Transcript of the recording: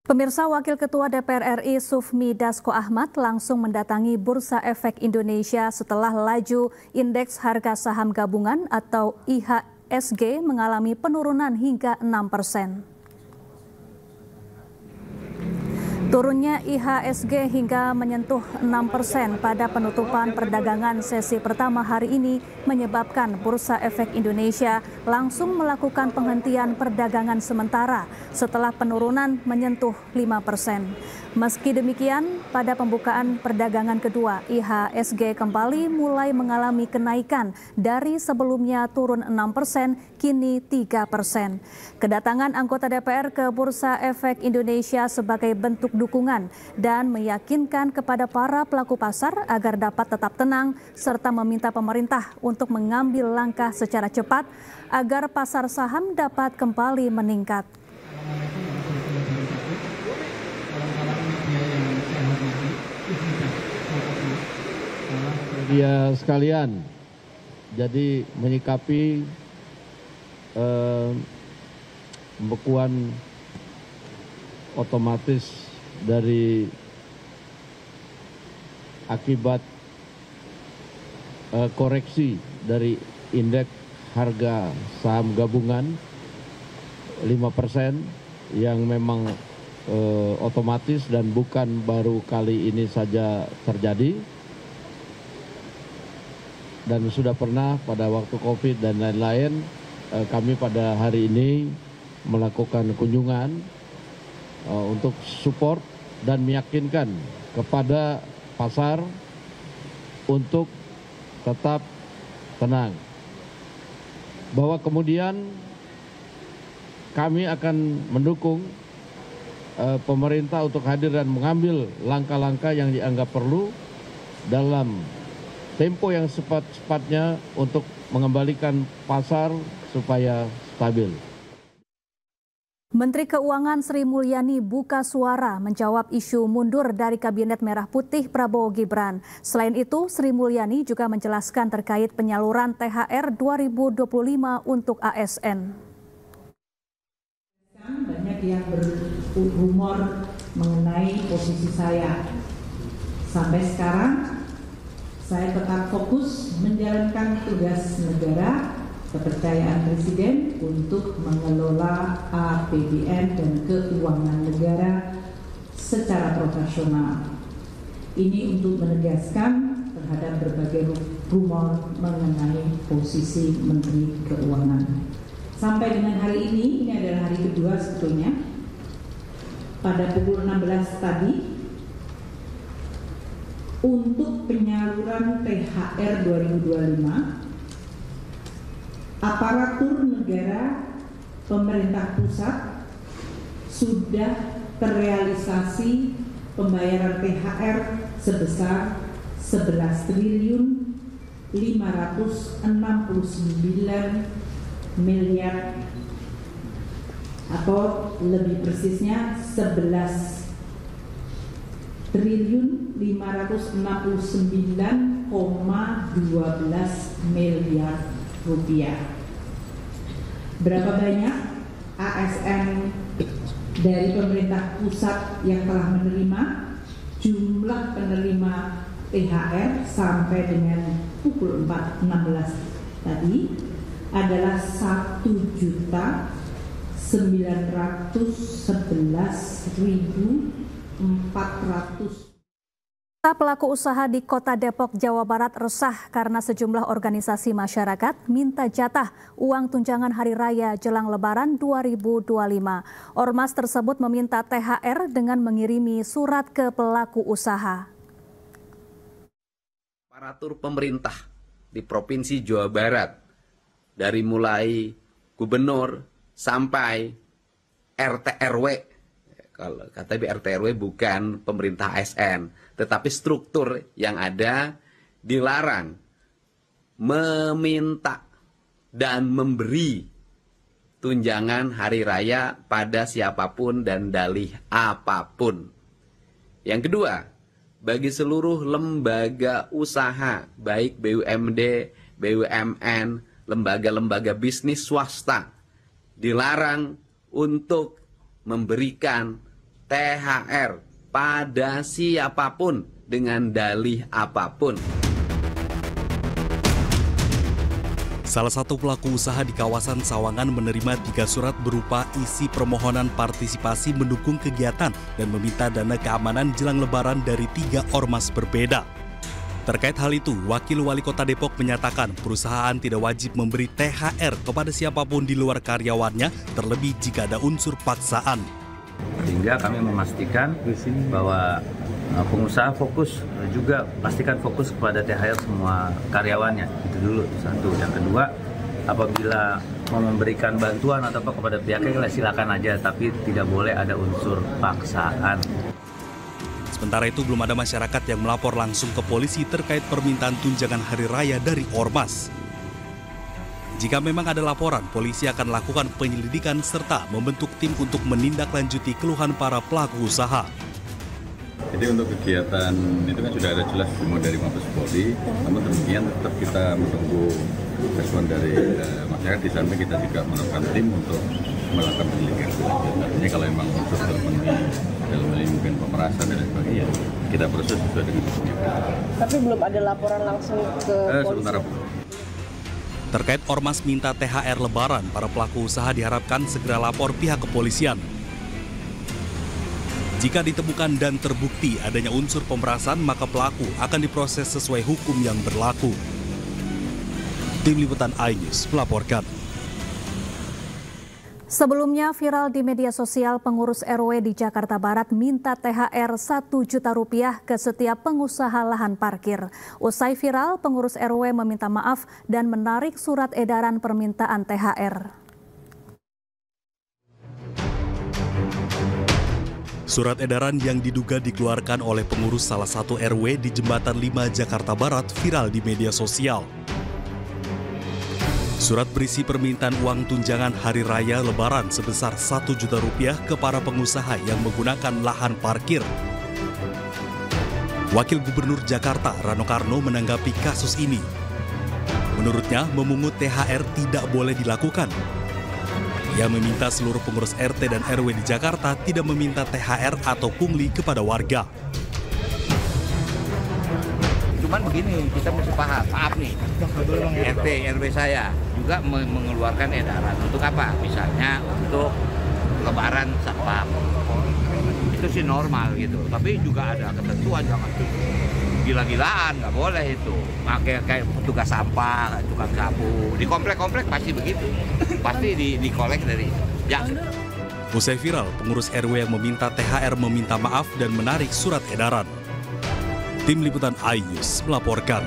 Pemirsa, Wakil Ketua DPR RI Sufmi Dasko Ahmad langsung mendatangi Bursa Efek Indonesia setelah laju indeks harga saham gabungan atau IHSG mengalami penurunan hingga 6%. Turunnya IHSG hingga menyentuh 6% pada penutupan perdagangan sesi pertama hari ini menyebabkan Bursa Efek Indonesia langsung melakukan penghentian perdagangan sementara setelah penurunan menyentuh 5%. Meski demikian, pada pembukaan perdagangan kedua, IHSG kembali mulai mengalami kenaikan dari sebelumnya turun 6%, kini 3%. Kedatangan anggota DPR ke Bursa Efek Indonesia sebagai bentuk dukungan dan meyakinkan kepada para pelaku pasar agar dapat tetap tenang serta meminta pemerintah untuk mengambil langkah secara cepat agar pasar saham dapat kembali meningkat. Media sekalian, jadi menyikapi pembekuan otomatis dari akibat koreksi dari indeks harga saham gabungan 5% yang memang otomatis dan bukan baru kali ini saja terjadi, dan sudah pernah pada waktu COVID dan lain-lain. Kami pada hari ini melakukan kunjungan untuk support dan meyakinkan kepada pasar untuk tetap tenang, bahwa kemudian kami akan mendukung pemerintah untuk hadir dan mengambil langkah-langkah yang dianggap perlu dalam tempo yang cepat-cepatnya untuk mengembalikan pasar supaya stabil. Menteri Keuangan Sri Mulyani buka suara menjawab isu mundur dari Kabinet Merah Putih Prabowo Gibran. Selain itu, Sri Mulyani juga menjelaskan terkait penyaluran THR 2025 untuk ASN. Banyak yang berhumor mengenai posisi saya. Sampai sekarang, saya tetap fokus menjalankan tugas negara, kepercayaan Presiden untuk mengelola APBN dan keuangan negara secara profesional. Ini untuk menegaskan terhadap berbagai rumor mengenai posisi Menteri Keuangan. Sampai dengan hari ini adalah hari kedua sebetulnya. Pada pukul 16 tadi, untuk penyaluran THR 2025, aparatur negara pemerintah pusat sudah terrealisasi pembayaran THR sebesar 11 triliun 569 miliar, atau lebih persisnya 11 triliun 569,12 miliar rupiah. Berapa banyak ASN dari pemerintah pusat yang telah menerima? Jumlah penerima THR sampai dengan pukul 4.16 tadi adalah 1.911.400. Pelaku usaha di Kota Depok, Jawa Barat resah karena sejumlah organisasi masyarakat minta jatah uang tunjangan Hari Raya jelang Lebaran 2025. Ormas tersebut meminta THR dengan mengirimi surat ke pelaku usaha. Aparatur pemerintah di Provinsi Jawa Barat, dari mulai gubernur sampai RT RW. Kalau kata RT RW bukan pemerintah ASN, tetapi struktur yang ada dilarang meminta dan memberi tunjangan hari raya pada siapapun dan dalih apapun. Yang kedua, bagi seluruh lembaga usaha, baik BUMD, BUMN, lembaga-lembaga bisnis swasta, dilarang untuk memberikan THR pada siapapun dengan dalih apapun. Salah satu pelaku usaha di kawasan Sawangan menerima 3 surat berupa isi permohonan partisipasi mendukung kegiatan dan meminta dana keamanan jelang Lebaran dari 3 ormas berbeda. Terkait hal itu, Wakil Wali Kota Depok menyatakan perusahaan tidak wajib memberi THR kepada siapapun di luar karyawannya, terlebih jika ada unsur paksaan. Sehingga kami memastikan bahwa pengusaha juga pastikan fokus kepada THR semua karyawannya. Itu dulu, satu. Yang kedua, apabila mau memberikan bantuan atau apa kepada pihaknya, silakan aja, tapi tidak boleh ada unsur paksaan. Sementara itu belum ada masyarakat yang melapor langsung ke polisi terkait permintaan tunjangan hari raya dari ormas. Jika memang ada laporan, polisi akan lakukan penyelidikan serta membentuk tim untuk menindaklanjuti keluhan para pelaku usaha. Jadi untuk kegiatan itu kan sudah ada jelas semua dari Mabes Polri, namun demikian tetap kita menunggu respon dari masyarakat. Di samping kita juga melakukan tim untuk melakukan penyelidikan. Artinya kalau memang unsur terpenuhi dalam hal ini mungkin pemerasan dan sebagainya, kita proses sesuai dengan hukumnya. Tapi belum ada laporan langsung ke polisi? Sementara Terkait ormas minta THR Lebaran, para pelaku usaha diharapkan segera lapor pihak kepolisian. Jika ditemukan dan terbukti adanya unsur pemerasan, maka pelaku akan diproses sesuai hukum yang berlaku. Tim Liputan iNews melaporkan. Sebelumnya viral di media sosial, pengurus RW di Jakarta Barat minta THR Rp1 juta ke setiap pengusaha lahan parkir. Usai viral, pengurus RW meminta maaf dan menarik surat edaran permintaan THR. Surat edaran yang diduga dikeluarkan oleh pengurus salah satu RW di Jembatan 5 Jakarta Barat viral di media sosial. Surat berisi permintaan uang tunjangan hari raya Lebaran sebesar Rp1 juta ke para pengusaha yang menggunakan lahan parkir. Wakil Gubernur Jakarta Rano Karno menanggapi kasus ini. Menurutnya, memungut THR tidak boleh dilakukan. Ia meminta seluruh pengurus RT dan RW di Jakarta tidak meminta THR atau pungli kepada warga. Cuman begini, kita mesti paham, maaf nih, RT, RW saya juga mengeluarkan edaran. Untuk apa? Misalnya untuk lebaran satpam. Itu sih normal gitu, tapi juga ada ketentuan, jangan gila-gilaan, nggak boleh itu. Kayak petugas sampah, tukang sapu, di komplek-komplek pasti begitu. Pasti dikolek dari ya. Usai viral, pengurus RW yang meminta THR meminta maaf dan menarik surat edaran. Tim Liputan iNews melaporkan.